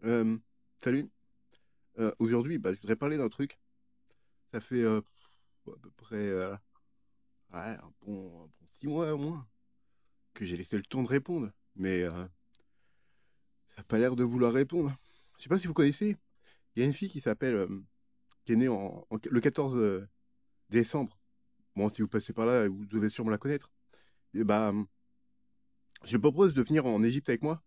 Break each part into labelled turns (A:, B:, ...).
A: Euh, Salut. Aujourd'hui, je voudrais parler d'un truc. Ça fait à peu près ouais, un bon 6 mois au moins que j'ai laissé le temps de répondre. Mais ça n'a pas l'air de vouloir répondre. Je sais pas si vous connaissez. Il y a une fille qui s'appelle, qui est née le 14 décembre. Bon, si vous passez par là, vous devez sûrement la connaître. Et je lui propose de venir en Égypte avec moi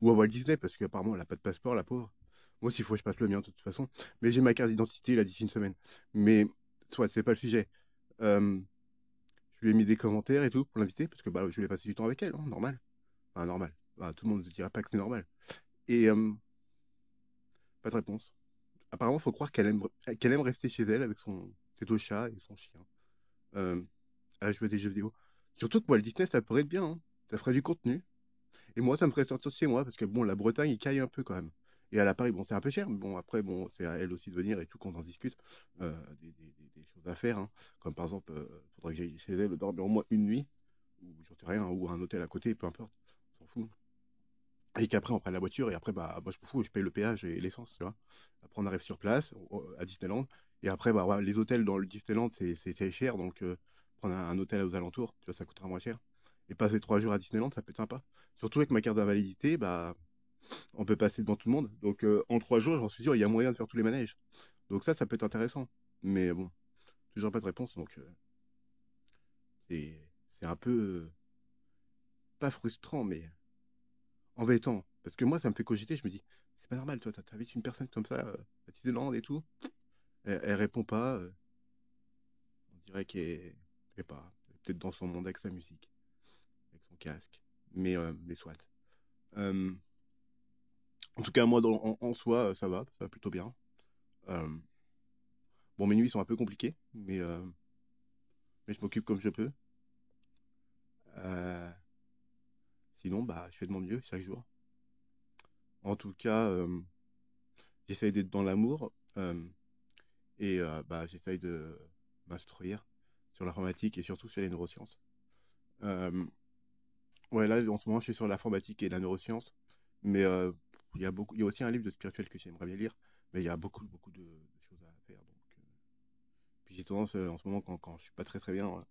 A: ou à Walt Disney parce qu'apparemment elle a pas de passeport, la pauvre. Moi, s'il faut, je passe le mien de toute façon. Mais j'ai ma carte d'identité là d'ici une semaine. Mais soit, c'est pas le sujet. Euh, je lui ai mis des commentaires et tout pour l'inviter, parce que je voulais passer du temps avec elle, hein, normal. Enfin, normal. Tout le monde ne dira pas que c'est normal. Et pas de réponse. Apparemment, il faut croire qu'elle aime rester chez elle avec ses deux chats et son chien. Euh, à jouer à des jeux vidéo. Surtout que moi, le Disney, ça pourrait être bien, hein. Ça ferait du contenu. Et moi, ça me ferait sortir de chez moi, parce que bon, la Bretagne, il caille un peu quand même. Et à la Paris, bon, c'est un peu cher, mais bon, après, bon, c'est à elle aussi de venir et tout, qu'on en discute. Des choses à faire, hein. Comme par exemple, faudrait que j'aille chez elle dormir au moins une nuit, ou j'en sais rien, ou un hôtel à côté, peu importe, on s'en fout. Et qu'après, on prenne la voiture, et après, moi, je me fous, je paye le péage et l'essence, tu vois. Après, on arrive sur place, à Disneyland, et après, ouais, les hôtels dans le Disneyland, c'est cher, donc prendre un hôtel aux alentours, tu vois, ça coûtera moins cher. Et passer 3 jours à Disneyland, ça peut être sympa. Surtout avec ma carte d'invalidité, on peut passer devant tout le monde. Donc, en 3 jours, j'en suis sûr, il y a moyen de faire tous les manèges. Donc ça peut être intéressant. Mais bon, toujours pas de réponse, donc c'est un peu, pas frustrant, mais embêtant. Parce que moi, ça me fait cogiter, je me dis, c'est pas normal, toi, t'invites une personne comme ça, à Disneyland et tout, elle répond pas, on dirait qu'elle est pas, elle est peut-être dans son monde avec sa musique, avec son casque. Mais soit. Euh, En tout cas, moi, en soi, ça va plutôt bien. Euh, bon, mes nuits sont un peu compliquées, mais je m'occupe comme je peux. Euh, Sinon, je fais de mon mieux chaque jour. En tout cas, j'essaye d'être dans l'amour, et j'essaye de m'instruire sur l'informatique et surtout sur les neurosciences. Euh, ouais, là, en ce moment, je suis sur l'informatique et la neuroscience, mais il y a aussi un livre de spirituel que j'aimerais bien lire, mais il y a beaucoup, beaucoup de choses à faire. Donc, puis j'ai tendance, en ce moment, quand je suis pas très très bien,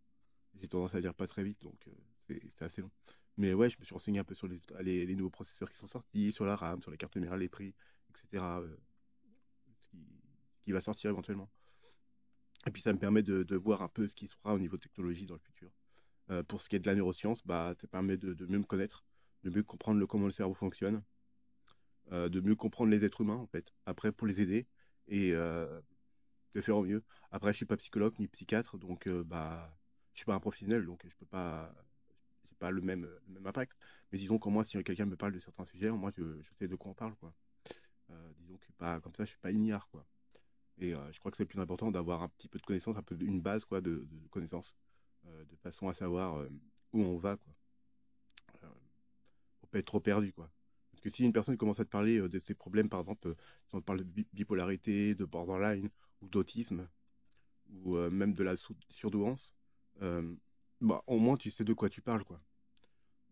A: j'ai tendance à lire pas très vite, donc c'est assez long. Mais ouais, je me suis renseigné un peu sur les nouveaux processeurs qui sont sortis, sur la RAM, sur les cartes mères, les prix, etc. Ce qui va sortir éventuellement. Et puis ça me permet de voir un peu ce qui se fera au niveau technologie dans le futur. Pour ce qui est de la neuroscience, ça permet de mieux me connaître, de mieux comprendre comment le cerveau fonctionne, de mieux comprendre les êtres humains, en fait, après pour les aider et de faire au mieux. Après, je suis pas psychologue ni psychiatre, donc je suis pas un professionnel, donc je peux pas, j'ai pas le même impact. Mais disons qu'au moins, si quelqu'un me parle de certains sujets, au moins, je sais de quoi on parle, quoi. Disons que je suis pas, comme ça, je suis pas ignare, quoi. Et je crois que c'est le plus important d'avoir un petit peu de connaissances, un peu une base, quoi, de connaissances, de façon à savoir où on va, quoi. Pour pas être trop perdu, quoi. Parce que si une personne commence à te parler de ses problèmes, par exemple, si on te parle de bipolarité, de borderline, ou d'autisme, ou même de la surdouance, euh, au moins tu sais de quoi tu parles, quoi.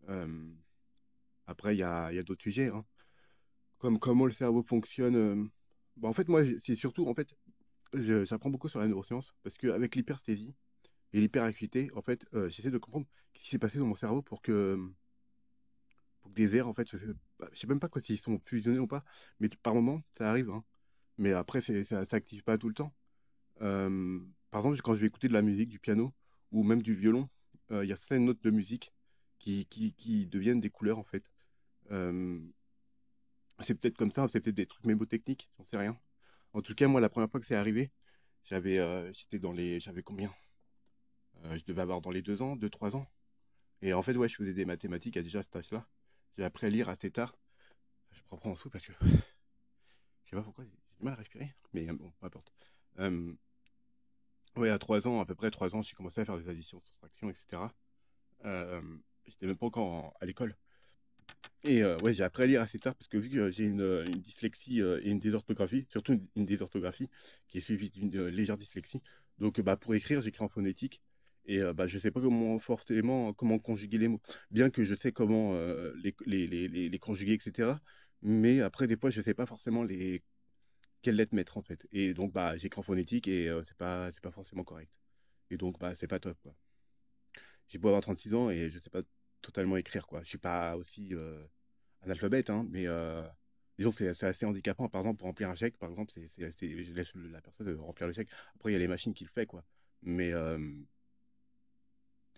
A: Euh, Après, il y a d'autres sujets, hein, comme comment le cerveau fonctionne. En fait, moi, c'est surtout, en fait, j'apprends beaucoup sur la neuroscience, parce qu'avec l'hypersthésie et l'hyperacuité, en fait, j'essaie de comprendre ce qui s'est passé dans mon cerveau pour que des airs, en fait, je sais même pas quoi s'ils sont fusionnés ou pas, mais par moment, ça arrive, hein. Mais après, ça active pas tout le temps. Par exemple, quand je vais écouter de la musique, du piano, ou même du violon, il y a certaines notes de musique qui deviennent des couleurs, en fait. Euh, c'est peut-être comme ça, c'est peut-être des trucs mémotechniques, j'en sais rien. En tout cas, moi, la première fois que c'est arrivé, j'avais combien? Je devais avoir dans les 2 ans, 2, 3 ans. Et en fait, ouais, je faisais des mathématiques à déjà cet âge-là. J'ai appris à lire assez tard. Je reprends en dessous parce que je sais pas pourquoi, j'ai du mal à respirer. Mais bon, peu importe. Euh, ouais, à 3 ans, à peu près 3 ans, j'ai commencé à faire des additions, soustractions, etc. Euh, J'étais même pas encore à l'école. Et ouais, j'ai appris à lire assez tard parce que vu que j'ai une dyslexie et une désorthographie, surtout une désorthographie qui est suivie d'une légère dyslexie. Donc pour écrire, j'écris en phonétique et je sais pas comment forcément comment conjuguer les mots. Bien que je sais comment les conjuguer, etc. mais après, des fois, je sais pas forcément quelles lettres mettre, en fait. Et donc, bah, j'écris en phonétique et c'est pas forcément correct. Et donc, bah, c'est pas top, quoi. J'ai beau avoir 36 ans et je sais pas totalement écrire, quoi. Je suis pas aussi analphabète, hein, mais disons que c'est assez handicapant. Par exemple, pour remplir un chèque, par exemple, je laisse la personne remplir le chèque. Après, il y a les machines qui le font, quoi. Mais, euh,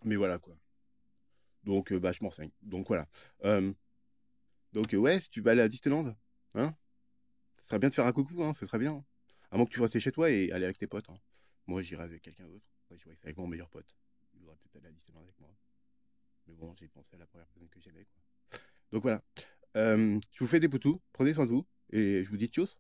A: mais voilà, quoi. Donc, bah, je m'enseigne. Donc, voilà. Euh, donc, ouais, si tu vas aller à Disneyland, hein, ce serait bien de faire un coucou, hein, ce serait bien. À moins que tu restes chez toi et aller avec tes potes, hein. Moi, j'irai avec quelqu'un d'autre. Ouais, je vois que c'est avec mon meilleur pote. Il voudrait peut-être aller à Disneyland avec moi. Mais bon, j'ai pensé à la première personne que j'aimais, quoi. Donc, voilà. Je vous fais des poutous, prenez soin de vous, et je vous dis tchuss.